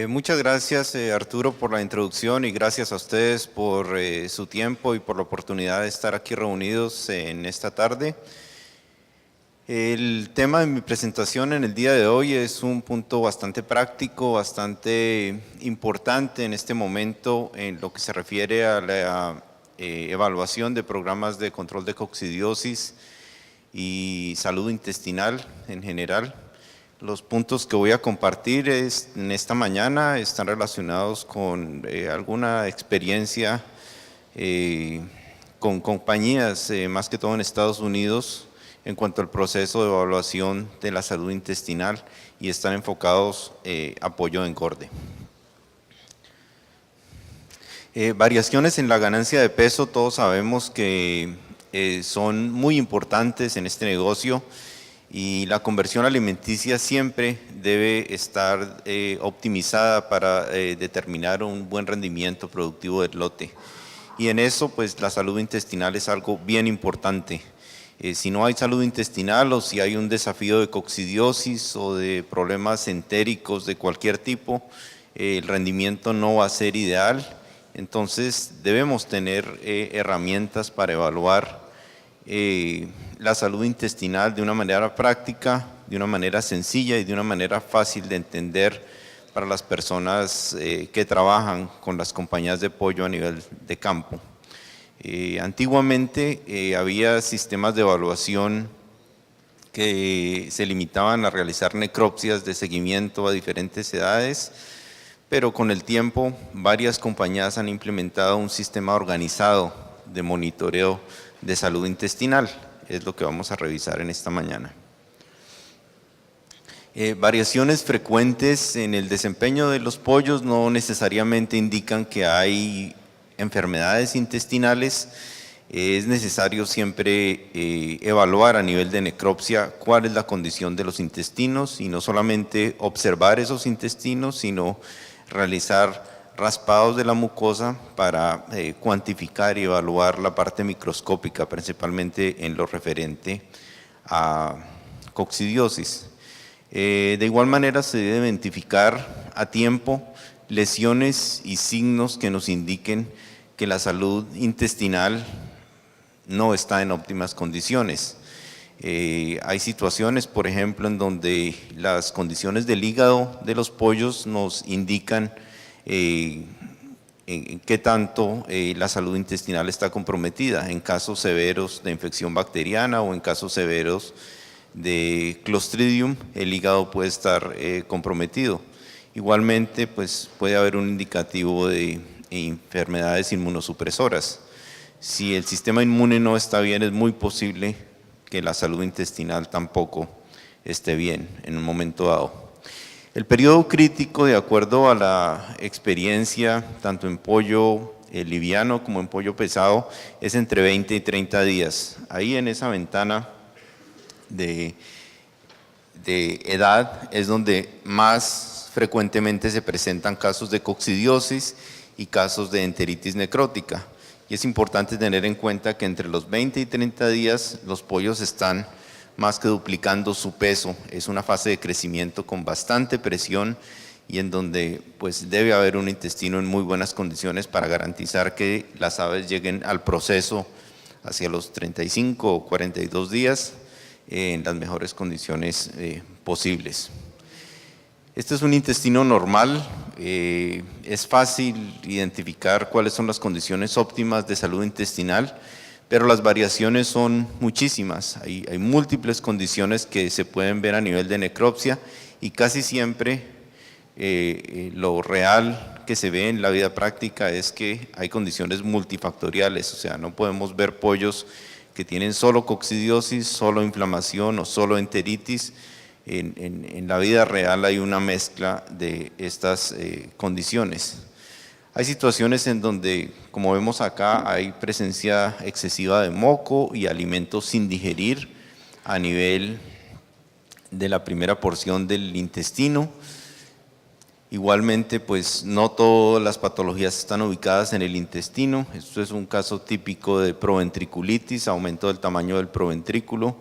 Muchas gracias, Arturo, por la introducción y gracias a ustedes por su tiempo y por la oportunidad de estar aquí reunidos en esta tarde. El tema de mi presentación en el día de hoy es un punto bastante práctico, bastante importante en este momento en lo que se refiere a la evaluación de programas de control de coccidiosis y salud intestinal en general. Los puntos que voy a compartir en esta mañana están relacionados con alguna experiencia con compañías, más que todo en Estados Unidos, en cuanto al proceso de evaluación de la salud intestinal y están enfocados apoyo de engorde. Variaciones en la ganancia de peso, todos sabemos que son muy importantes en este negocio. Y la conversión alimenticia siempre debe estar optimizada para determinar un buen rendimiento productivo del lote. Y en eso, pues la salud intestinal es algo bien importante. Si no hay salud intestinal o si hay un desafío de coccidiosis o de problemas entéricos de cualquier tipo, el rendimiento no va a ser ideal. Entonces debemos tener herramientas para evaluar la salud intestinal de una manera práctica, de una manera sencilla y de una manera fácil de entender para las personas que trabajan con las compañías de pollo a nivel de campo. Antiguamente había sistemas de evaluación que se limitaban a realizar necropsias de seguimiento a diferentes edades, pero con el tiempo varias compañías han implementado un sistema organizado de monitoreo de salud intestinal, es lo que vamos a revisar en esta mañana. Variaciones frecuentes en el desempeño de los pollos no necesariamente indican que hay enfermedades intestinales. Es necesario siempre evaluar a nivel de necropsia cuál es la condición de los intestinos y no solamente observar esos intestinos, sino realizar raspados de la mucosa para cuantificar y evaluar la parte microscópica, principalmente en lo referente a coccidiosis. De igual manera se debe identificar a tiempo lesiones y signos que nos indiquen que la salud intestinal no está en óptimas condiciones. Hay situaciones, por ejemplo, en donde las condiciones del hígado de los pollos nos indican qué tanto la salud intestinal está comprometida en casos severos de infección bacteriana o en casos severos de Clostridium, el hígado puede estar comprometido. Igualmente, pues puede haber un indicativo de enfermedades inmunosupresoras. Si el sistema inmune no está bien, es muy posible que la salud intestinal tampoco esté bien en un momento dado. El periodo crítico, de acuerdo a la experiencia, tanto en pollo liviano como en pollo pesado, es entre 20 y 30 días. Ahí en esa ventana de edad es donde más frecuentemente se presentan casos de coccidiosis y casos de enteritis necrótica. Y es importante tener en cuenta que entre los 20 y 30 días los pollos están más que duplicando su peso. Es una fase de crecimiento con bastante presión y en donde pues debe haber un intestino en muy buenas condiciones para garantizar que las aves lleguen al proceso hacia los 35 o 42 días en las mejores condiciones posibles. Este es un intestino normal, es fácil identificar cuáles son las condiciones óptimas de salud intestinal, pero las variaciones son muchísimas. Hay múltiples condiciones que se pueden ver a nivel de necropsia y casi siempre lo real que se ve en la vida práctica es que hay condiciones multifactoriales, o sea, no podemos ver pollos que tienen solo coccidiosis, solo inflamación o solo enteritis. En la vida real hay una mezcla de estas condiciones. Hay situaciones en donde, como vemos acá, hay presencia excesiva de moco y alimentos sin digerir a nivel de la primera porción del intestino. Igualmente, pues no todas las patologías están ubicadas en el intestino. Esto es un caso típico de proventriculitis, aumento del tamaño del proventrículo,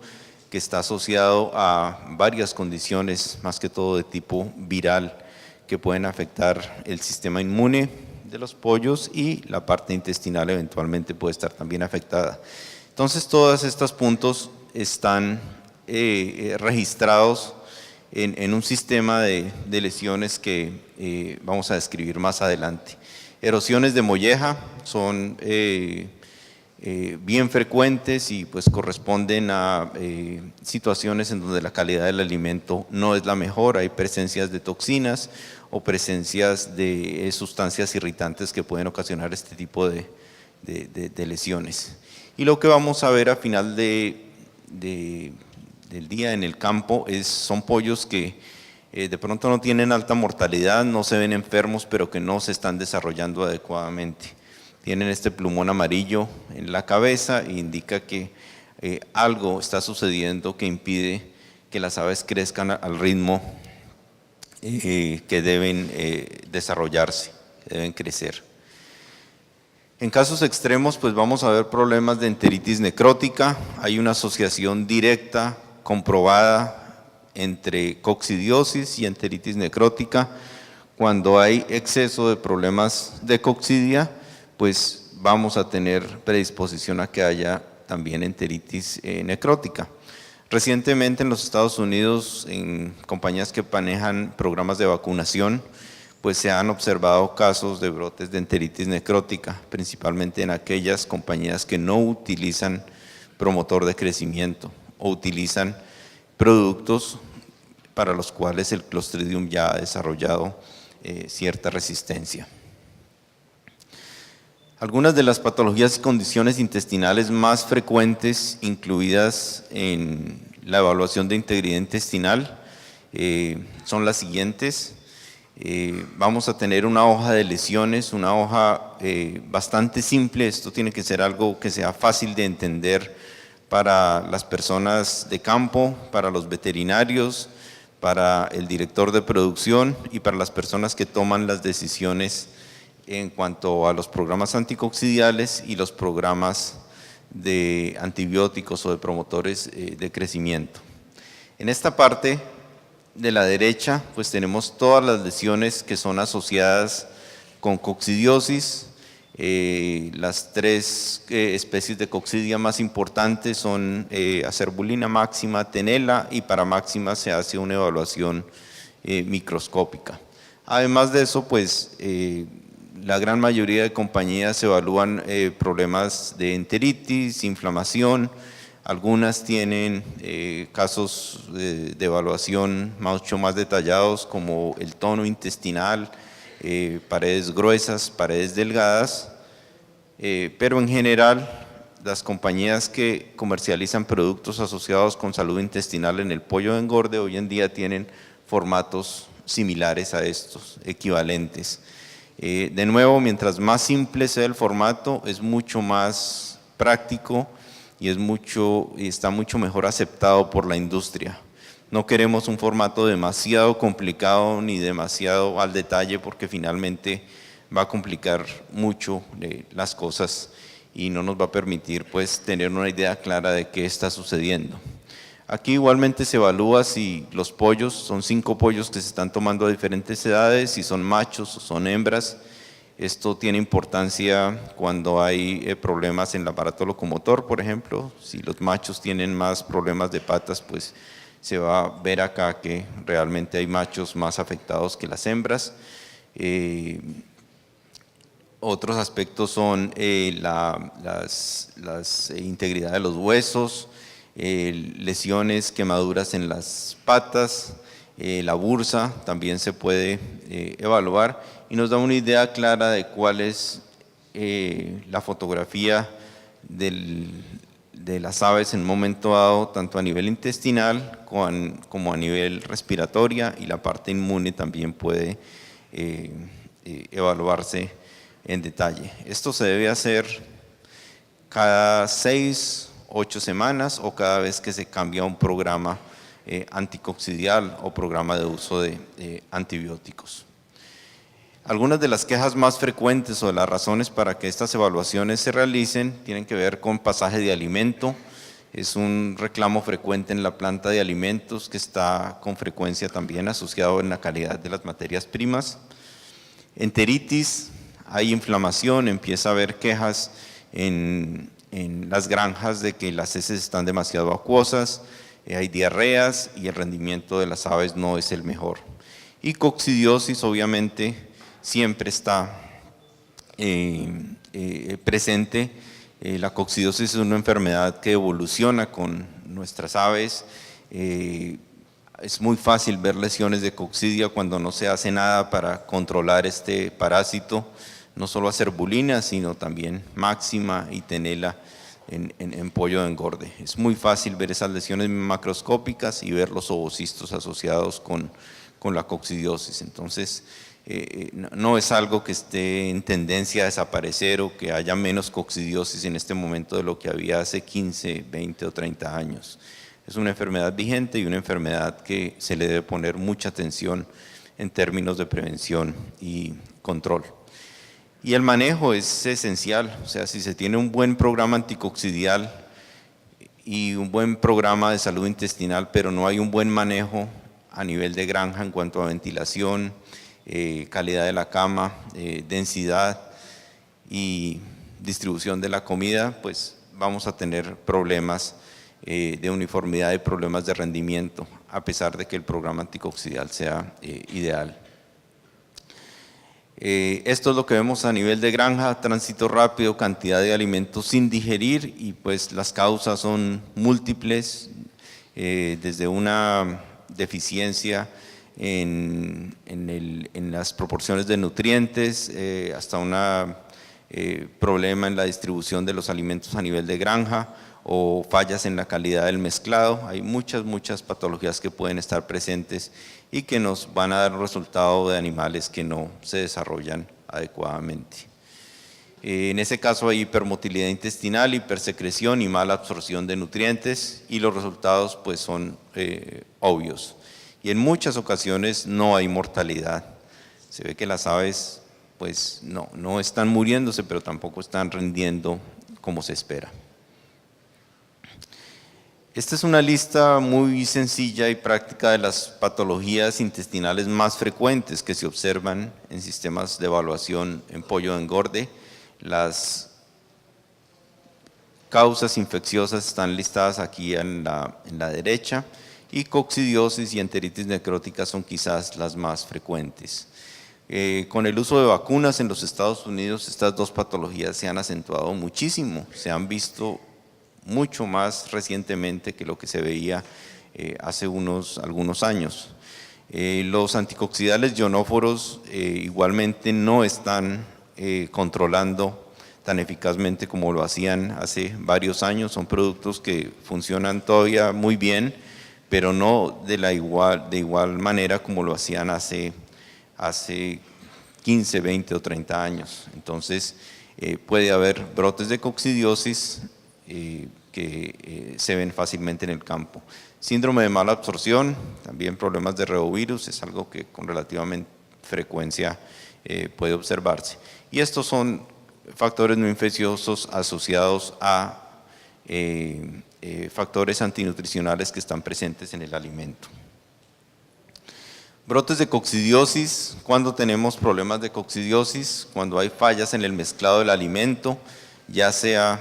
que está asociado a varias condiciones, más que todo de tipo viral, que pueden afectar el sistema inmune de los pollos y la parte intestinal eventualmente puede estar también afectada. Entonces, todos estos puntos están registrados en un sistema de lesiones que vamos a describir más adelante. Erosiones de molleja son bien frecuentes y pues corresponden a situaciones en donde la calidad del alimento no es la mejor, hay presencias de toxinas o presencias de sustancias irritantes que pueden ocasionar este tipo de lesiones. Y lo que vamos a ver a final del día en el campo son pollos que de pronto no tienen alta mortalidad, no se ven enfermos, pero que no se están desarrollando adecuadamente. Tienen este plumón amarillo en la cabeza e indica que algo está sucediendo que impide que las aves crezcan al ritmo que deben desarrollarse, que deben crecer. En casos extremos, pues vamos a ver problemas de enteritis necrótica. Hay una asociación directa, comprobada, entre coccidiosis y enteritis necrótica. Cuando hay exceso de problemas de coccidia, pues vamos a tener predisposición a que haya también enteritis necrótica. Recientemente en los Estados Unidos, en compañías que manejan programas de vacunación, pues se han observado casos de brotes de enteritis necrótica, principalmente en aquellas compañías que no utilizan promotor de crecimiento o utilizan productos para los cuales el Clostridium ya ha desarrollado cierta resistencia. Algunas de las patologías y condiciones intestinales más frecuentes incluidas en la evaluación de integridad intestinal son las siguientes. Vamos a tener una hoja de lesiones, una hoja bastante simple. Esto tiene que ser algo que sea fácil de entender para las personas de campo, para los veterinarios, para el director de producción y para las personas que toman las decisiones en cuanto a los programas anticoccidiales y los programas de antibióticos o de promotores de crecimiento. En esta parte de la derecha, pues tenemos todas las lesiones que son asociadas con coccidiosis. Las tres especies de coccidia más importantes son acerbulina máxima, tenela, y para máxima se hace una evaluación microscópica. Además de eso, pues la gran mayoría de compañías evalúan problemas de enteritis, inflamación. Algunas tienen casos de evaluación mucho más detallados como el tono intestinal, paredes gruesas, paredes delgadas, pero en general las compañías que comercializan productos asociados con salud intestinal en el pollo de engorde hoy en día tienen formatos similares a estos, equivalentes. De nuevo, mientras más simple sea el formato, es mucho más práctico y está mucho mejor aceptado por la industria. No queremos un formato demasiado complicado ni demasiado al detalle porque finalmente va a complicar mucho las cosas y no nos va a permitir pues tener una idea clara de qué está sucediendo. Aquí igualmente se evalúa si los pollos, son 5 pollos que se están tomando a diferentes edades, si son machos o son hembras. Esto tiene importancia cuando hay problemas en el aparato locomotor, por ejemplo. Si los machos tienen más problemas de patas, pues se va a ver acá que realmente hay machos más afectados que las hembras. Otros aspectos son la integridad de los huesos, lesiones, quemaduras en las patas, la bursa también se puede evaluar y nos da una idea clara de cuál es la fotografía de las aves en un momento dado, tanto a nivel intestinal como a nivel respiratoria, y la parte inmune también puede evaluarse en detalle. Esto se debe hacer cada 6, 8 semanas o cada vez que se cambia un programa anticoccidial o programa de uso de antibióticos. Algunas de las quejas más frecuentes o de las razones para que estas evaluaciones se realicen tienen que ver con pasaje de alimento. Es un reclamo frecuente en la planta de alimentos que está con frecuencia también asociado en la calidad de las materias primas. Enteritis, hay inflamación, empieza a haber quejas en las granjas de que las heces están demasiado acuosas, hay diarreas y el rendimiento de las aves no es el mejor. Y coccidiosis obviamente siempre está presente. La coccidiosis es una enfermedad que evoluciona con nuestras aves. Es muy fácil ver lesiones de coccidia cuando no se hace nada para controlar este parásito, no solo hacer bulina, sino también máxima y tenela en pollo de engorde. Es muy fácil ver esas lesiones macroscópicas y ver los ovocistos asociados con la coccidiosis. Entonces, no es algo que esté en tendencia a desaparecer o que haya menos coccidiosis en este momento de lo que había hace 15, 20 o 30 años. Es una enfermedad vigente y una enfermedad que se le debe poner mucha atención en términos de prevención y control. Y el manejo es esencial, o sea, si se tiene un buen programa anticoccidial y un buen programa de salud intestinal, pero no hay un buen manejo a nivel de granja en cuanto a ventilación, calidad de la cama, densidad y distribución de la comida, pues vamos a tener problemas de uniformidad y problemas de rendimiento, a pesar de que el programa anticoccidial sea ideal. Esto es lo que vemos a nivel de granja: tránsito rápido, cantidad de alimentos sin digerir, y pues las causas son múltiples, desde una deficiencia en las proporciones de nutrientes, hasta un problema en la distribución de los alimentos a nivel de granja, o fallas en la calidad del mezclado. Hay muchas patologías que pueden estar presentes y que nos van a dar un resultado de animales que no se desarrollan adecuadamente. En ese caso hay hipermotilidad intestinal, hipersecreción y mala absorción de nutrientes, y los resultados pues son obvios. Y en muchas ocasiones no hay mortalidad. Se ve que las aves pues no están muriéndose, pero tampoco están rindiendo como se espera. Esta es una lista muy sencilla y práctica de las patologías intestinales más frecuentes que se observan en sistemas de evaluación en pollo de engorde. Las causas infecciosas están listadas aquí en la derecha, y coccidiosis y enteritis necrótica son quizás las más frecuentes. Con el uso de vacunas en los Estados Unidos, estas dos patologías se han acentuado muchísimo, se han visto mucho más recientemente que lo que se veía hace algunos años. Los anticoccidales ionóforos igualmente no están controlando tan eficazmente como lo hacían hace varios años. Son productos que funcionan todavía muy bien, pero no de igual manera como lo hacían hace 15, 20 o 30 años. Entonces puede haber brotes de coccidiosis que se ven fácilmente en el campo. Síndrome de mala absorción, también problemas de reovirus, es algo que con relativamente frecuencia puede observarse. Y estos son factores no infecciosos asociados a factores antinutricionales que están presentes en el alimento. Brotes de coccidiosis: cuando tenemos problemas de coccidiosis, cuando hay fallas en el mezclado del alimento, ya sea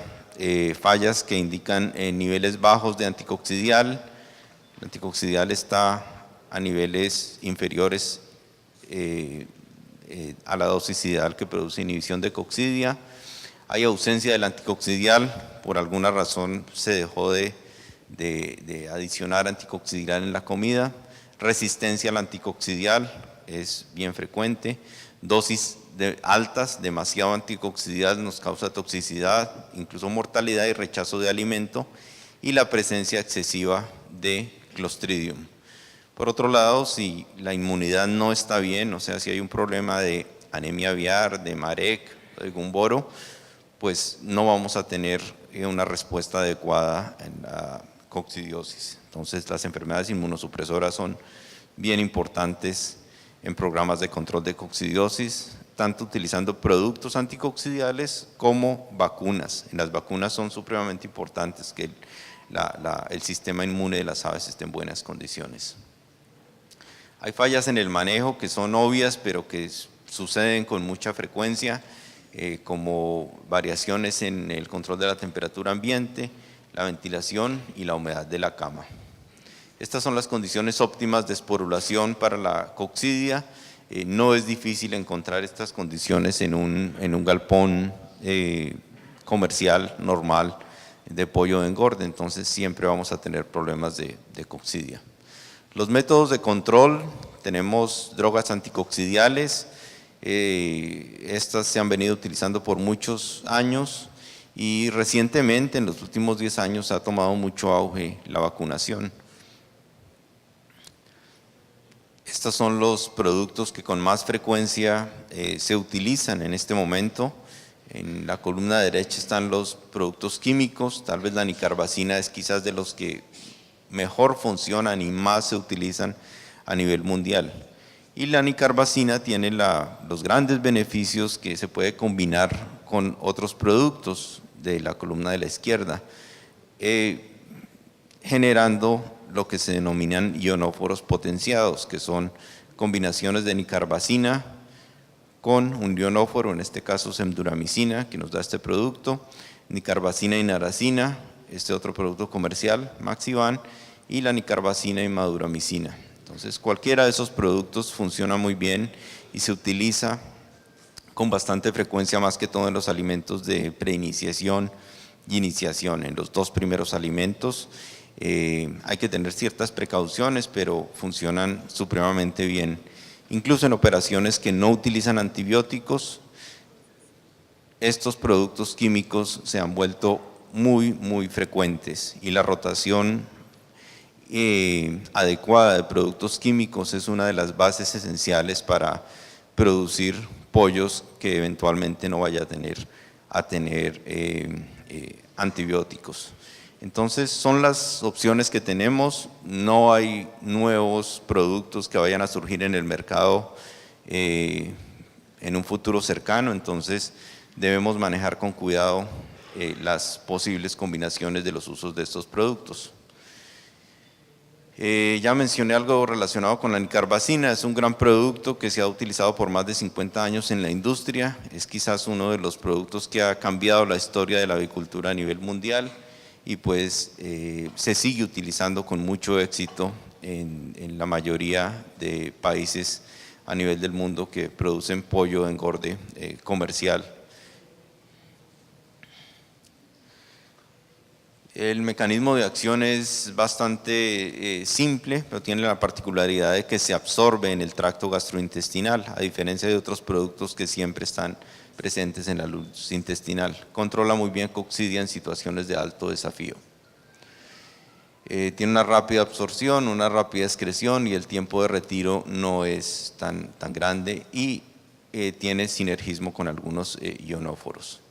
fallas que indican niveles bajos de anticoccidial. El anticoccidial está a niveles inferiores a la dosis ideal que produce inhibición de coccidia. Hay ausencia del anticoccidial, por alguna razón se dejó de adicionar anticoccidial en la comida. Resistencia al anticoccidial es bien frecuente. Dosis altas, demasiado anticoccidial nos causa toxicidad, incluso mortalidad y rechazo de alimento, y la presencia excesiva de Clostridium. Por otro lado, si la inmunidad no está bien, o sea, si hay un problema de anemia aviar, de Marek, de Gumboro, pues no vamos a tener una respuesta adecuada en la coccidiosis. Entonces, las enfermedades inmunosupresoras son bien importantes en programas de control de coccidiosis, tanto utilizando productos anticoccidiales como vacunas. En las vacunas son supremamente importantes que el sistema inmune de las aves esté en buenas condiciones. Hay fallas en el manejo que son obvias, pero que suceden con mucha frecuencia, como variaciones en el control de la temperatura ambiente, la ventilación y la humedad de la cama. Estas son las condiciones óptimas de esporulación para la coccidia. No es difícil encontrar estas condiciones en un galpón comercial normal de pollo de engorde, entonces siempre vamos a tener problemas de coccidia. Los métodos de control, tenemos drogas anticoccidiales, estas se han venido utilizando por muchos años y recientemente, en los últimos 10 años, ha tomado mucho auge la vacunación. Estos son los productos que con más frecuencia se utilizan en este momento. En la columna derecha están los productos químicos, tal vez la nicarbacina es quizás de los que mejor funcionan y más se utilizan a nivel mundial. Y la nicarbacina tiene los grandes beneficios que se puede combinar con otros productos de la columna de la izquierda, generando lo que se denominan ionóforos potenciados, que son combinaciones de nicarbacina con un ionóforo, en este caso semduramicina, que nos da este producto, nicarbacina y naracina, este otro producto comercial, Maxivan, y la nicarbacina y maduramicina. Entonces, cualquiera de esos productos funciona muy bien y se utiliza con bastante frecuencia, más que todo en los alimentos de preiniciación y iniciación, en los 2 primeros alimentos. Hay que tener ciertas precauciones, pero funcionan supremamente bien. Incluso en operaciones que no utilizan antibióticos, estos productos químicos se han vuelto muy frecuentes y la rotación adecuada de productos químicos es una de las bases esenciales para producir pollos que eventualmente no vaya a tener antibióticos. Entonces son las opciones que tenemos, no hay nuevos productos que vayan a surgir en el mercado en un futuro cercano, entonces debemos manejar con cuidado las posibles combinaciones de los usos de estos productos. Ya mencioné algo relacionado con la nicarbacina, es un gran producto que se ha utilizado por más de 50 años en la industria, es quizás uno de los productos que ha cambiado la historia de la avicultura a nivel mundial y pues se sigue utilizando con mucho éxito en la mayoría de países a nivel del mundo que producen pollo de engorde comercial. El mecanismo de acción es bastante simple, pero tiene la particularidad de que se absorbe en el tracto gastrointestinal, a diferencia de otros productos que siempre están presentes en la luz intestinal. Controla muy bien coccidia en situaciones de alto desafío. Tiene una rápida absorción, una rápida excreción y el tiempo de retiro no es tan grande y tiene sinergismo con algunos ionóforos.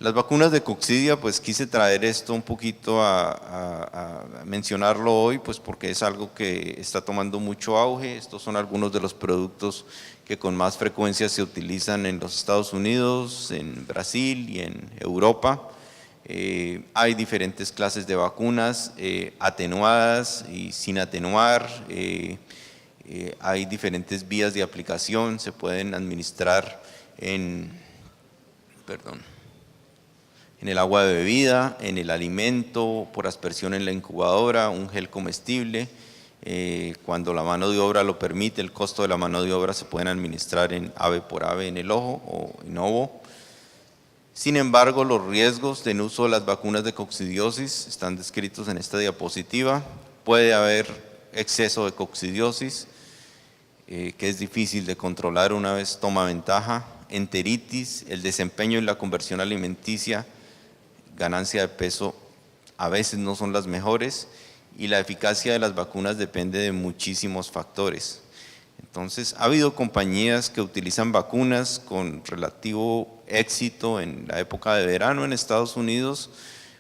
Las vacunas de coccidia, pues quise traer esto un poquito a mencionarlo hoy, pues porque es algo que está tomando mucho auge. Estos son algunos de los productos que con más frecuencia se utilizan en los Estados Unidos, en Brasil y en Europa. Hay diferentes clases de vacunas, atenuadas y sin atenuar. Hay diferentes vías de aplicación, se pueden administrar en el agua de bebida, en el alimento, por aspersión en la incubadora, un gel comestible. Cuando la mano de obra lo permite, el costo de la mano de obra se pueden administrar en ave por ave en el ojo o en ovo. Sin embargo, los riesgos del uso de las vacunas de coccidiosis están descritos en esta diapositiva. Puede haber exceso de coccidiosis, que es difícil de controlar una vez toma ventaja, enteritis, el desempeño y la conversión alimenticia, ganancia de peso a veces no son las mejores y la eficacia de las vacunas depende de muchísimos factores. Entonces, ha habido compañías que utilizan vacunas con relativo éxito en la época de verano en Estados Unidos,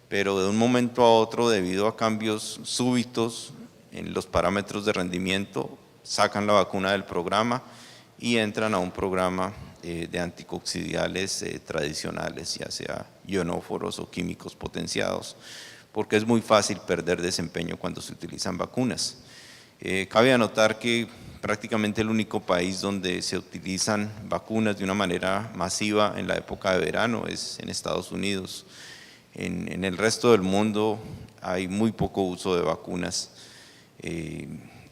pero de un momento a otro, debido a cambios súbitos en los parámetros de rendimiento, sacan la vacuna del programa y entran a un programa de anticoccidiales tradicionales, ya sea ionóforos o químicos potenciados. porque es muy fácil perder desempeño cuando se utilizan vacunas. Cabe anotar que prácticamente el único país donde se utilizan vacunas de una manera masiva en la época de verano es en Estados Unidos. En el resto del mundo hay muy poco uso de vacunas.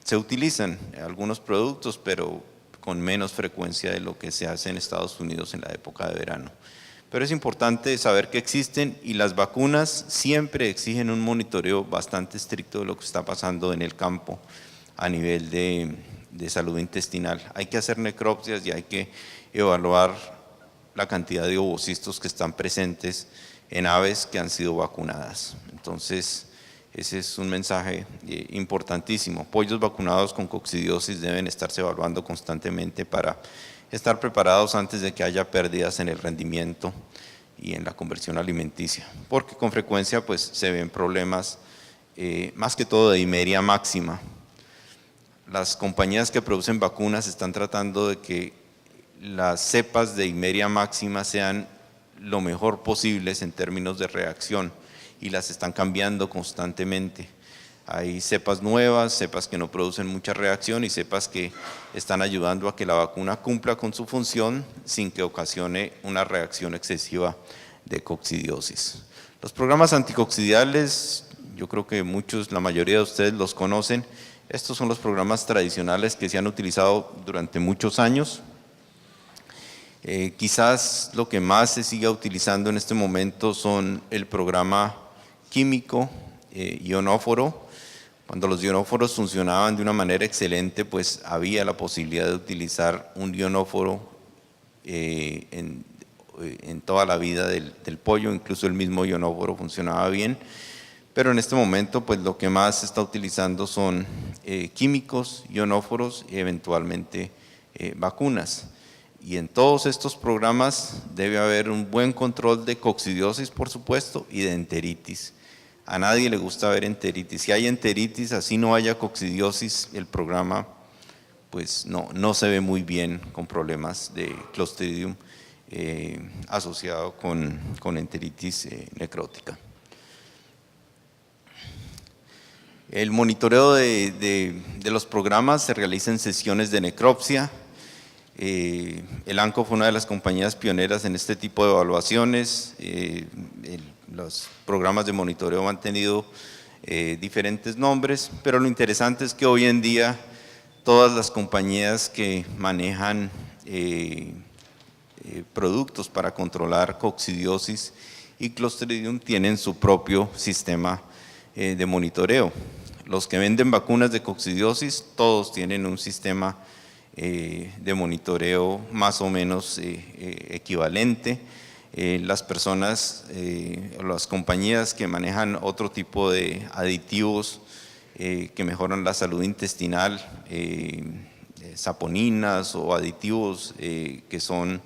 Se utilizan algunos productos, pero con menos frecuencia de lo que se hace en Estados Unidos en la época de verano. Pero es importante saber que existen, y las vacunas siempre exigen un monitoreo bastante estricto de lo que está pasando en el campo a nivel de salud intestinal. Hay que hacer necropsias y hay que evaluar la cantidad de ovocistos que están presentes en aves que han sido vacunadas. Entonces, ese es un mensaje importantísimo. Pollos vacunados con coccidiosis deben estarse evaluando constantemente para estar preparados antes de que haya pérdidas en el rendimiento y en la conversión alimenticia, porque con frecuencia pues, se ven problemas, más que todo de himeria máxima. Las compañías que producen vacunas están tratando de que las cepas de himeria máxima sean lo mejor posibles en términos de reacción, y las están cambiando constantemente. Hay cepas nuevas, cepas que no producen mucha reacción y cepas que están ayudando a que la vacuna cumpla con su función sin que ocasione una reacción excesiva de coccidiosis. Los programas anticoccidiales, yo creo que muchos, la mayoría de ustedes los conocen. Estos son los programas tradicionales que se han utilizado durante muchos años. Quizás lo que más se siga utilizando en este momento son el programa químico ionóforo. Cuando los ionóforos funcionaban de una manera excelente, pues había la posibilidad de utilizar un ionóforo en toda la vida del pollo, incluso el mismo ionóforo funcionaba bien, pero en este momento pues lo que más se está utilizando son químicos, ionóforos y eventualmente vacunas. Y en todos estos programas debe haber un buen control de coccidiosis, por supuesto, y de enteritis. A nadie le gusta ver enteritis. Si hay enteritis, así no haya coccidiosis, el programa pues no se ve muy bien con problemas de Clostridium asociado con enteritis necrótica. El monitoreo de los programas se realiza en sesiones de necropsia. El ANCO fue una de las compañías pioneras en este tipo de evaluaciones. Los programas de monitoreo han tenido diferentes nombres, pero lo interesante es que hoy en día todas las compañías que manejan productos para controlar coccidiosis y Clostridium tienen su propio sistema de monitoreo. Los que venden vacunas de coccidiosis, todos tienen un sistema de monitoreo más o menos equivalente. Las personas, las compañías que manejan otro tipo de aditivos que mejoran la salud intestinal, saponinas o aditivos que son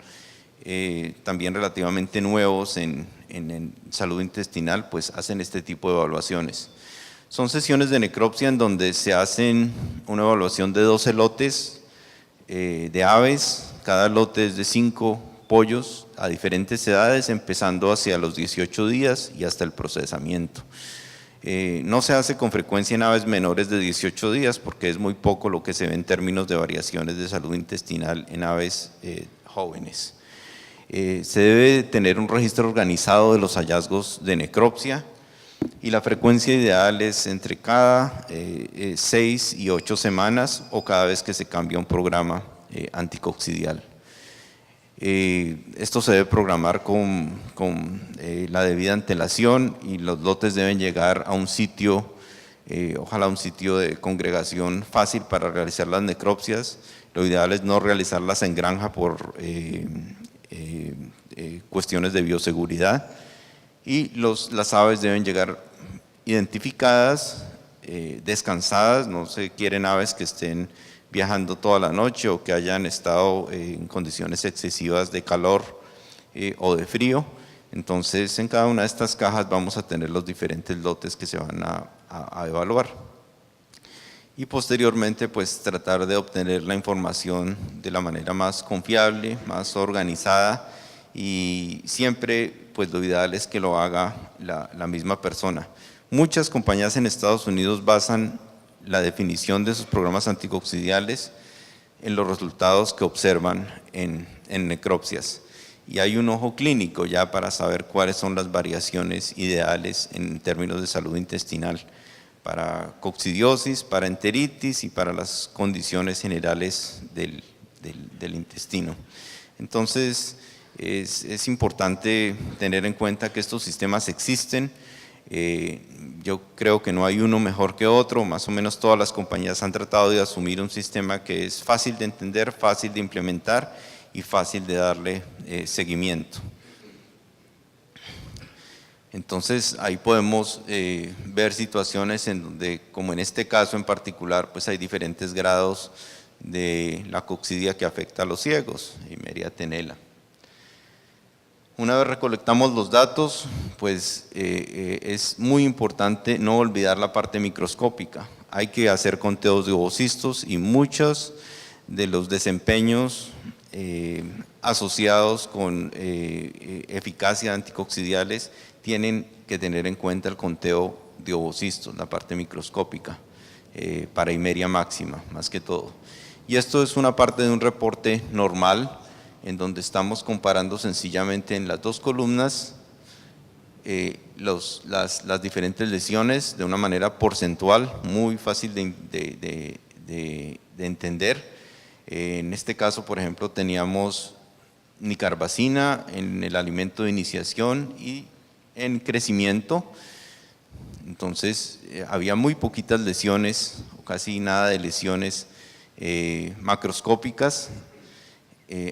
también relativamente nuevos en salud intestinal, pues hacen este tipo de evaluaciones. Son sesiones de necropsia en donde se hacen una evaluación de 12 lotes de aves. Cada lote es de 5 pollos a diferentes edades, empezando hacia los 18 días y hasta el procesamiento. No se hace con frecuencia en aves menores de 18 días porque es muy poco lo que se ve en términos de variaciones de salud intestinal en aves jóvenes. Se debe tener un registro organizado de los hallazgos de necropsia y la frecuencia ideal es entre cada 6 y 8 semanas o cada vez que se cambia un programa anticoccidial. Esto se debe programar con la debida antelación y los lotes deben llegar a un sitio, ojalá un sitio de congregación fácil para realizar las necropsias. Lo ideal es no realizarlas en granja por cuestiones de bioseguridad, y las aves deben llegar identificadas, descansadas. No se quieren aves que estén viajando toda la noche o que hayan estado en condiciones excesivas de calor o de frío. Entonces en cada una de estas cajas vamos a tener los diferentes lotes que se van a evaluar. Y posteriormente pues tratar de obtener la información de la manera más confiable, más organizada, y siempre pues lo ideal es que lo haga la misma persona. Muchas compañías en Estados Unidos basan la definición de sus programas anticoccidiales en los resultados que observan en necropsias. Y hay un ojo clínico ya para saber cuáles son las variaciones ideales en términos de salud intestinal para coccidiosis, para enteritis y para las condiciones generales del intestino. Entonces, es importante tener en cuenta que estos sistemas existen. Yo creo que no hay uno mejor que otro, más o menos todas las compañías han tratado de asumir un sistema que es fácil de entender, fácil de implementar y fácil de darle seguimiento. Entonces ahí podemos ver situaciones en donde, como en este caso en particular, pues hay diferentes grados de la coccidia que afecta a los ciegos, Eimeria tenella. Una vez recolectamos los datos, pues es muy importante no olvidar la parte microscópica. Hay que hacer conteos de ovocistos y muchos de los desempeños asociados con eficacia anticoccidiales tienen que tener en cuenta el conteo de ovocistos, la parte microscópica, para Eimeria máxima, más que todo. Y esto es una parte de un reporte normal, en donde estamos comparando sencillamente en las dos columnas las diferentes lesiones de una manera porcentual, muy fácil de entender. En este caso, por ejemplo, teníamos nicarbacina en el alimento de iniciación y en crecimiento. Entonces, había muy poquitas lesiones, o casi nada de lesiones macroscópicas,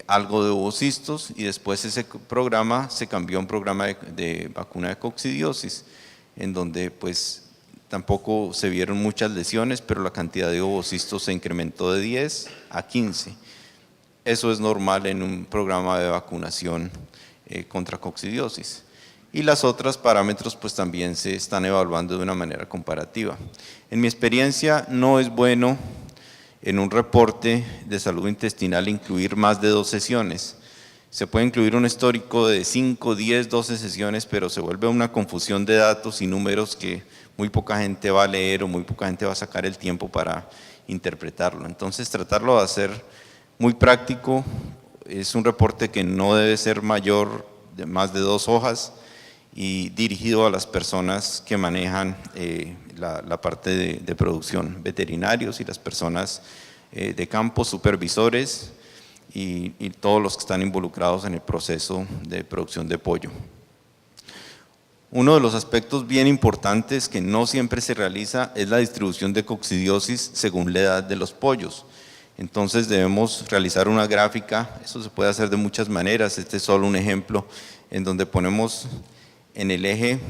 algo de ovocistos, y después ese programa se cambió a un programa de vacuna de coccidiosis, en donde pues tampoco se vieron muchas lesiones, pero la cantidad de ovocistos se incrementó de 10 a 15. Eso es normal en un programa de vacunación contra coccidiosis. Y las otras parámetros pues también se están evaluando de una manera comparativa. En mi experiencia no es bueno en un reporte de salud intestinal incluir más de 2 sesiones. Se puede incluir un histórico de 5, 10, 12 sesiones, pero se vuelve una confusión de datos y números que muy poca gente va a leer o muy poca gente va a sacar el tiempo para interpretarlo. Entonces, tratarlo de hacer muy práctico. Es un reporte que no debe ser mayor de más de 2 hojas y dirigido a las personas que manejan la parte de producción, veterinarios y las personas de campo, supervisores y todos los que están involucrados en el proceso de producción de pollo. Uno de los aspectos bien importantes que no siempre se realiza es la distribución de coccidiosis según la edad de los pollos. Entonces debemos realizar una gráfica, eso se puede hacer de muchas maneras, este es solo un ejemplo en donde ponemos en el eje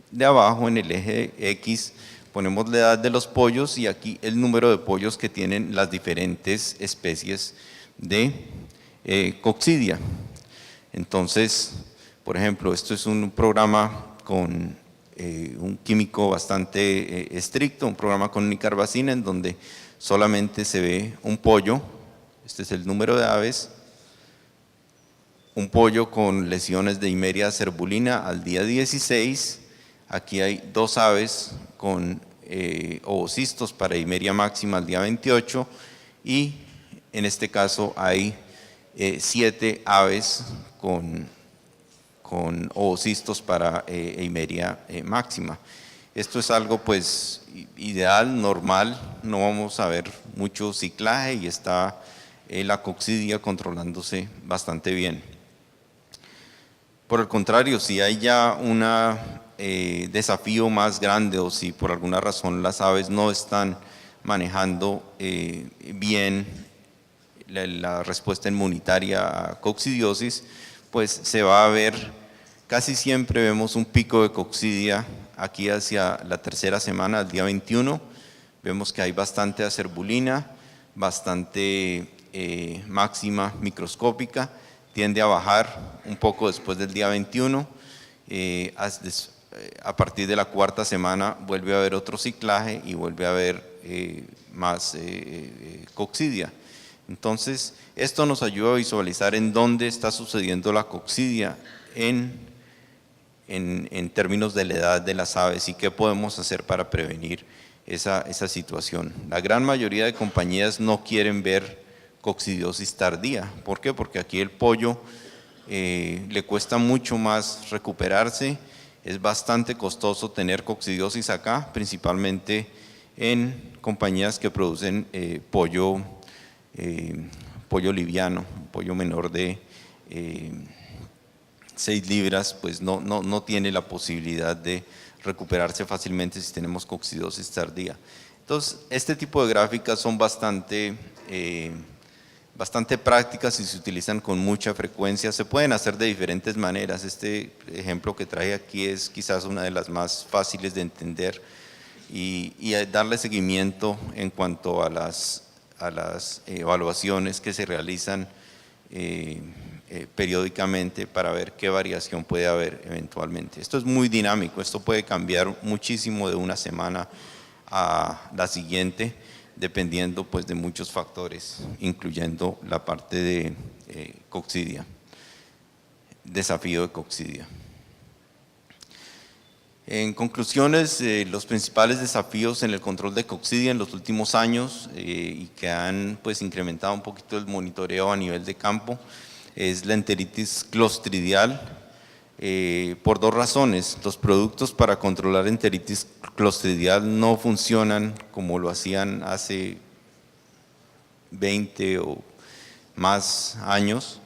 de abajo, en el eje X, ponemos la edad de los pollos y aquí el número de pollos que tienen las diferentes especies de coccidia. Entonces, por ejemplo, esto es un programa con un químico bastante estricto, un programa con nicarbacina en donde solamente se ve un pollo, este es el número de aves, un pollo con lesiones de Eimeria cerbulina al día 16, aquí hay 2 aves con ovocistos para Eimeria máxima al día 28 y en este caso hay 7 aves con ovocistos para Eimeria máxima. Esto es algo pues ideal, normal, no vamos a ver mucho ciclaje y está la coccidia controlándose bastante bien. Por el contrario, si hay ya un desafío más grande o si por alguna razón las aves no están manejando bien la respuesta inmunitaria a coccidiosis, pues se va a ver, casi siempre vemos un pico de coccidia aquí hacia la 3ª semana, al día 21, vemos que hay bastante acerbulina, bastante máxima microscópica, tiende a bajar un poco después del día 21, a partir de la 4ª semana vuelve a haber otro ciclaje y vuelve a haber más coccidia. Entonces, esto nos ayuda a visualizar en dónde está sucediendo la coccidia en en términos de la edad de las aves y qué podemos hacer para prevenir esa situación. La gran mayoría de compañías no quieren ver coccidiosis tardía. ¿Por qué? Porque aquí el pollo le cuesta mucho más recuperarse, es bastante costoso tener coccidiosis acá, principalmente en compañías que producen pollo liviano, pollo menor de 6 libras, pues no tiene la posibilidad de recuperarse fácilmente si tenemos coccidiosis tardía. Entonces, este tipo de gráficas son bastante prácticas y se utilizan con mucha frecuencia. Se pueden hacer de diferentes maneras. Este ejemplo que traje aquí es quizás una de las más fáciles de entender y darle seguimiento en cuanto a las evaluaciones que se realizan periódicamente para ver qué variación puede haber eventualmente. Esto es muy dinámico, esto puede cambiar muchísimo de una semana a la siguiente, dependiendo pues de muchos factores, incluyendo la parte de coccidia, desafío de coccidia. En conclusiones, los principales desafíos en el control de coccidia en los últimos años y que han pues incrementado un poquito el monitoreo a nivel de campo es la enteritis clostridial por dos razones. Los productos para controlar enteritis clostridial no funcionan como lo hacían hace 20 o más años.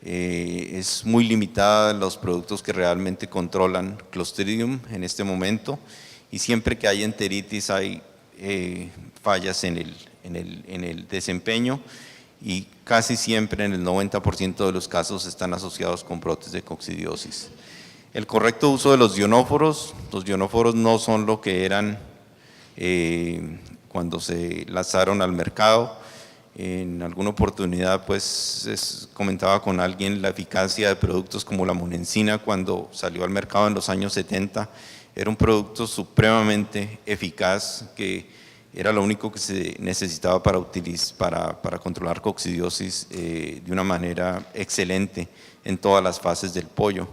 Es muy limitada los productos que realmente controlan Clostridium en este momento y siempre que hay enteritis hay fallas en el desempeño y casi siempre en el 90% de los casos están asociados con brotes de coccidiosis. El correcto uso de los los ionóforos no son lo que eran cuando se lanzaron al mercado. En alguna oportunidad pues comentaba con alguien la eficacia de productos como la monensina cuando salió al mercado en los años 70, era un producto supremamente eficaz que era lo único que se necesitaba para controlar coccidiosis de una manera excelente en todas las fases del pollo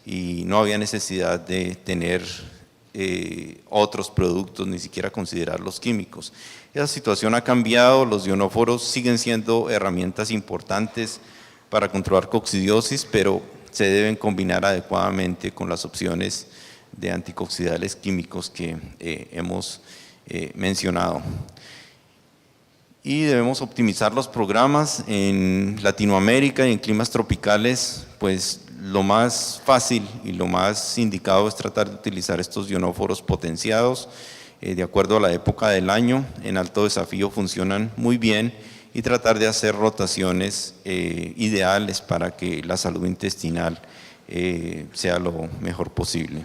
y no había necesidad de tener otros productos, ni siquiera considerar los químicos. Esa situación ha cambiado, los ionóforos siguen siendo herramientas importantes para controlar coccidiosis, pero se deben combinar adecuadamente con las opciones de anticoccidales químicos que hemos mencionado. Y debemos optimizar los programas en Latinoamérica y en climas tropicales, pues lo más fácil y lo más indicado es tratar de utilizar estos ionóforos potenciados de acuerdo a la época del año. En alto desafío funcionan muy bien y tratar de hacer rotaciones ideales para que la salud intestinal sea lo mejor posible.